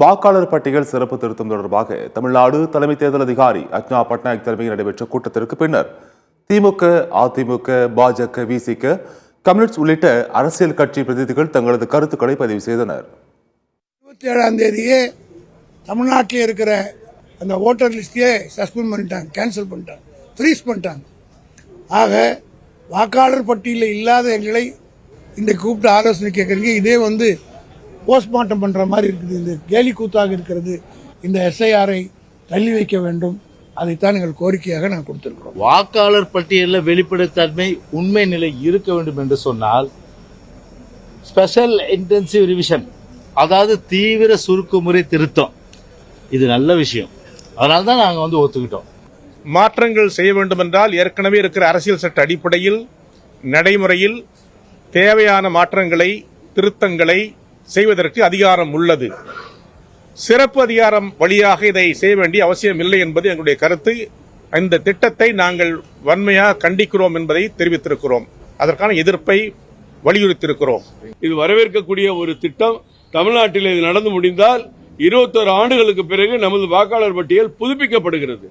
வாக்காளர் பட்டியல் சிறப்பு திருத்தம் தொடர்பாக தமிழ்நாடு தலைமை தேர்தல் அதிகாரி அஜ்னா பட்நாயக் தலைமையில் நடைபெற்ற கூட்டத்திற்கு பின்னர் திமுக, அதிமுக, பாஜக, விசிக, கம்யூனிஸ்ட் உள்ளிட்ட அரசியல் கட்சி பிரதிநிதிகள் தங்களது கருத்துக்களை பதிவு செய்தனர். 27ஆம் தேதியே தமிழ்நாட்டில் இருக்கிற அந்த ஓட்டர் லிஸ்டையே சஸ்பெண்ட் பண்ணிட்டாங்க, கேன்சல் பண்ணிட்டாங்க, ஃப்ரீஸ் பண்ணிட்டாங்க. ஆக வாக்காளர் பட்டியலில் இல்லாத எங்களை இன்றைக்கு கூப்பிட்டு ஆலோசனை கேட்குறீங்க. இதே போஸ்ட்மார்ட்டம் பண்ணுற மாதிரி இருக்குது. இந்த கேலி கூத்தாக இருக்கிறது. இந்த எஸ்ஐஆரை தள்ளி வைக்க வேண்டும். அதைத்தான் எங்கள் கோரிக்கையாக நான் கொடுத்திருக்கிறோம். வாக்காளர் பட்டியலில் வெளிப்படைத்தன்மை உண்மை நிலை இருக்க வேண்டும் என்று சொன்னால் ஸ்பெஷல் இன்டென்சிவ் ரிவிஷன், அதாவது தீவிர சுருக்குமுறை திருத்தம், இது நல்ல விஷயம். அதனால தான் நாங்கள் ஒத்துக்கிட்டோம். மாற்றங்கள் செய்ய வேண்டும் என்றால் ஏற்கனவே இருக்கிற அரசியல் சட்ட அடிப்படையில் நடைமுறையில் தேவையான மாற்றங்களை, திருத்தங்களை செய்வதற்கு அதிகாரம் உள்ளது. சிறப்பு அதிகாரம் வழியாக இதை செய்ய வேண்டிய அவசியம் இல்லை என்பது எங்களுடைய கருத்து. இந்த திட்டத்தை நாங்கள் வன்மையாக கண்டிக்கிறோம் என்பதை தெரிவித்திருக்கிறோம். அதற்கான எதிர்ப்பை வலியுறுத்தியிருக்கிறோம். இது வரவேற்கக்கூடிய ஒரு திட்டம். தமிழ்நாட்டில் இது நடந்து முடிந்தால் 21 ஆண்டுகளுக்கு பிறகு நமது வாக்காளர் பட்டியல் புதுப்பிக்கப்படுகிறது.